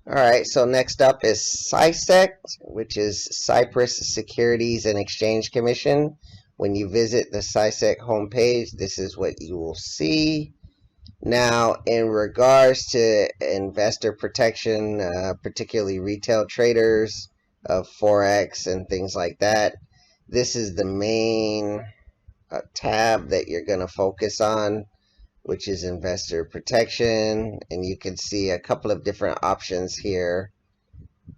Alright, so next up is CySec, which is Cyprus Securities and Exchange Commission. When you visit the CySec homepage, this is what you will see. Now, in regards to investor protection, particularly retail traders of Forex and things like that, this is the main tab that you're going to focus on, which is investor protection. And you can see a couple of different options here.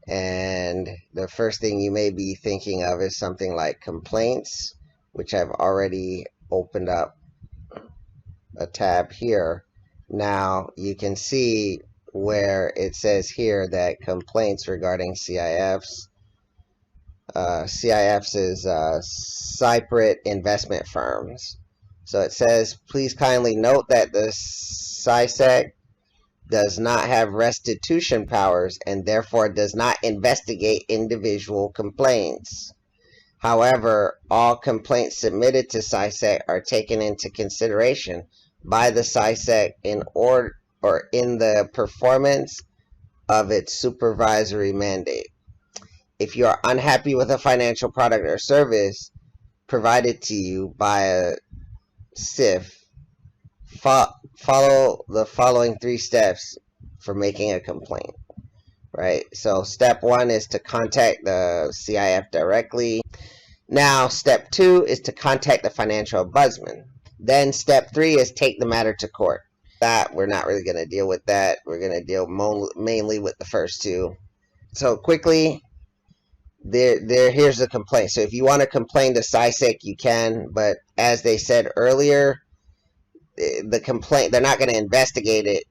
And the first thing you may be thinking of is something like complaints, which I've already opened up a tab here. Now you can see where it says here that complaints regarding CIFs. CIFs is Cyprus investment firms. So it says, please kindly note that the CySec does not have restitution powers and therefore does not investigate individual complaints. However, all complaints submitted to CySec are taken into consideration by the CySec in the performance of its supervisory mandate. If you are unhappy with a financial product or service provided to you by a CIF, follow the following 3 steps for making a complaint. Right? So step 1 is to contact the CIF directly. Now step 2 is to contact the Financial Ombudsman. Then step 3 is take the matter to court. That we're not really going to deal with that. We're going to deal mainly with the first 2. So quickly, here's the complaint. So if you want to complain to CySec, you can, but as they said earlier, the complaint, they're not going to investigate it,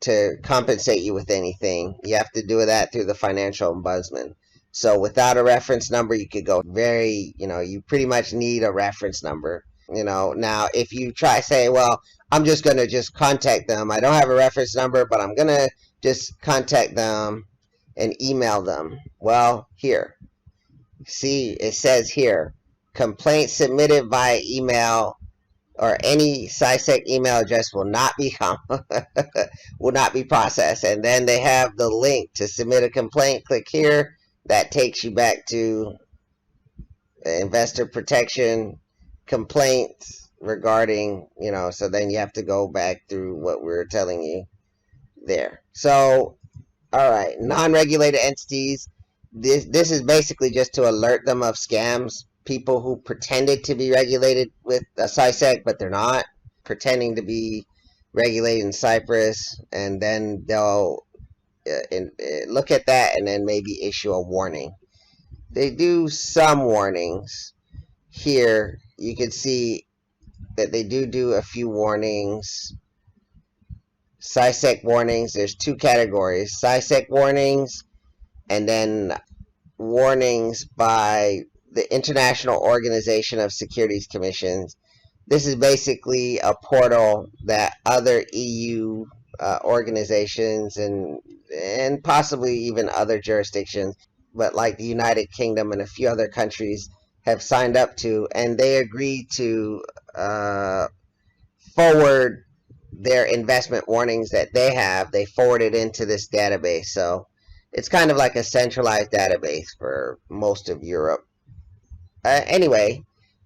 to compensate you with anything. You have to do that through the Financial Ombudsman. So without a reference number, you could go you pretty much need a reference number. Now if you say, well, I'm just going to contact them. I don't have a reference number, but I'm going to just contact them and email them. Well, here, see, it says here, complaint submitted via email or any CySec email address will not be processed. And then they have the link to submit a complaint. Click here. That takes you back to investor protection complaints regarding, so then you have to go back through what we're telling you there. So, all right, non-regulated entities. This is basically just to alert them of scams. People who pretended to be regulated with a CySec, but they're not, pretending to be regulated in Cyprus, and then they'll look at that and then maybe issue a warning. They do some warnings. Here you can see that they do a few warnings. CySec warnings, there's 2 categories: CySec warnings and then warnings by the International Organization of Securities Commissions. This is basically a portal that other EU organizations and possibly even other jurisdictions, but like the United Kingdom and a few other countries, have signed up to, and they agree to forward their investment warnings that they forward it into this database. So it's kind of like a centralized database for most of Europe. Anyway,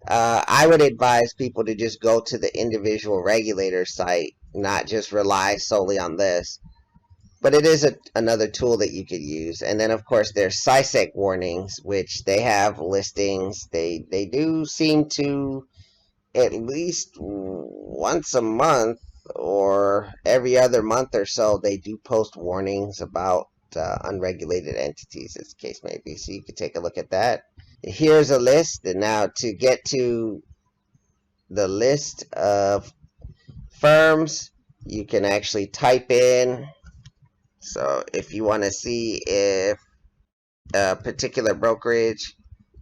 I would advise people to just go to the individual regulator site, not just rely solely on this. But it is another tool that you could use. And then, of course, there's CySec warnings, which they have listings. They do seem to, at least once a month or every other month or so, they do post warnings about unregulated entities, as the case may be. So you could take a look at that. Here's a list. And now to get to the list of firms, you can actually type in. So if you want to see if a particular brokerage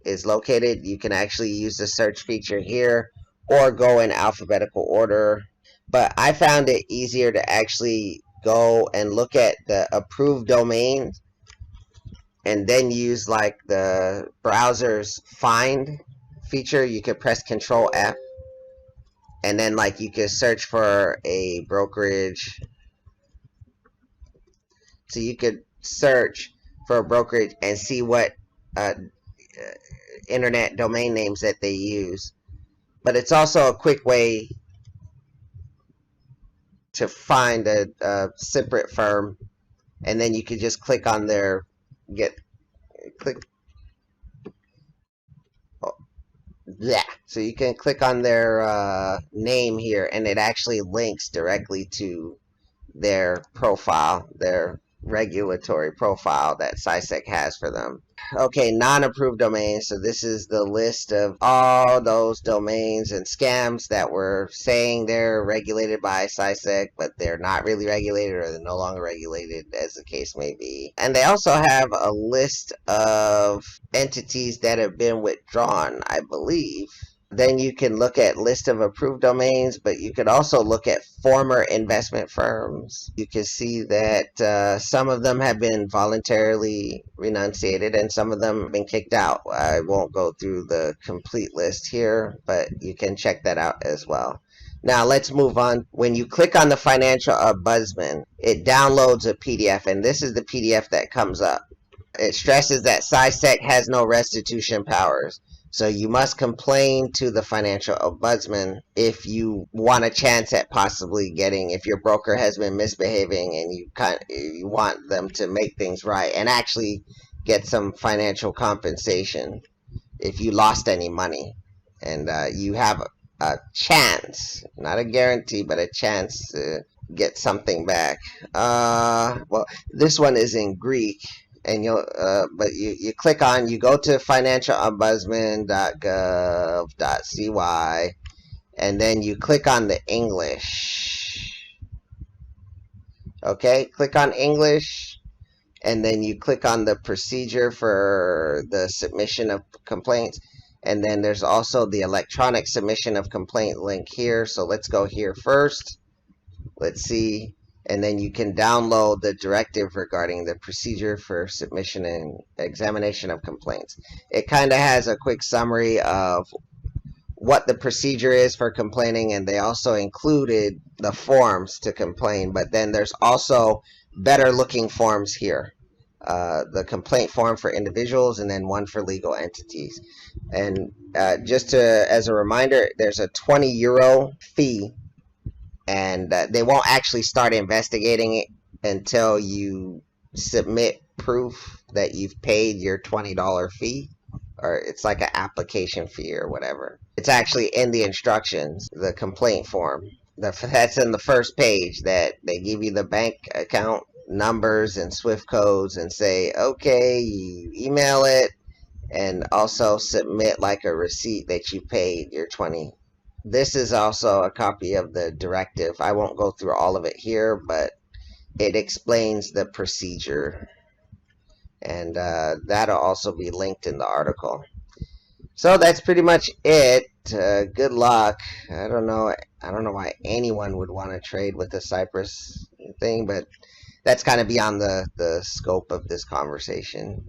is located, you can actually use the search feature here or go in alphabetical order. But I found it easier to actually go and look at the approved domains and then use like the browser's find feature. You could press Control F and then you could search for a brokerage. So you could search for a brokerage and see what uh, internet domain names that they use. But it's also a quick way to find a separate firm, and then you could just click on their click. Oh, yeah, so you can click on their name here, and it actually links directly to their profile, their regulatory profile that CySec has for them. Okay, non-approved domains. So this is the list of all those domains and scams that were saying they're regulated by CySec, but they're not really regulated, or they're no longer regulated, as the case may be. And they also have a list of entities that have been withdrawn, I believe. Then you can look at list of approved domains, but you could also look at former investment firms. You can see that some of them have been voluntarily renunciated and some of them have been kicked out. I won't go through the complete list here, but you can check that out as well. Now let's move on. When you click on the Financial Ombudsman, it downloads a PDF, and this is the PDF that comes up. It stresses that CySec has no restitution powers. So you must complain to the Financial Ombudsman if you want a chance at possibly getting, if your broker has been misbehaving and you want them to make things right and actually get some financial compensation if you lost any money. And you have a chance, not a guarantee, but a chance to get something back. Well, this one is in Greek. And but you click on, you go to financialombudsman.gov.cy, and then you click on the English. Okay, click on English, and then you click on the procedure for the submission of complaints. And then there's also the electronic submission of complaint link here. So let's go here first. Let's see. And then you can download the directive regarding the procedure for submission and examination of complaints. It kind of has a quick summary of what the procedure is for complaining, and they also included the forms to complain, but then there's also better looking forms here. The complaint form for individuals and then one for legal entities. And as a reminder, there's a €20 fee, and they won't actually start investigating it until you submit proof that you've paid your $20 fee, or it's like an application fee or whatever. It's actually in the instructions, the complaint form. That's in the first page, that they give you the bank account numbers and SWIFT codes and say, okay, you email it and also submit like a receipt that you paid your 20. This is also a copy of the directive. I won't go through all of it here, but it explains the procedure, and that'll also be linked in the article. So that's pretty much it. Good luck. I don't know why anyone would want to trade with the Cyprus thing, but that's kind of beyond the scope of this conversation.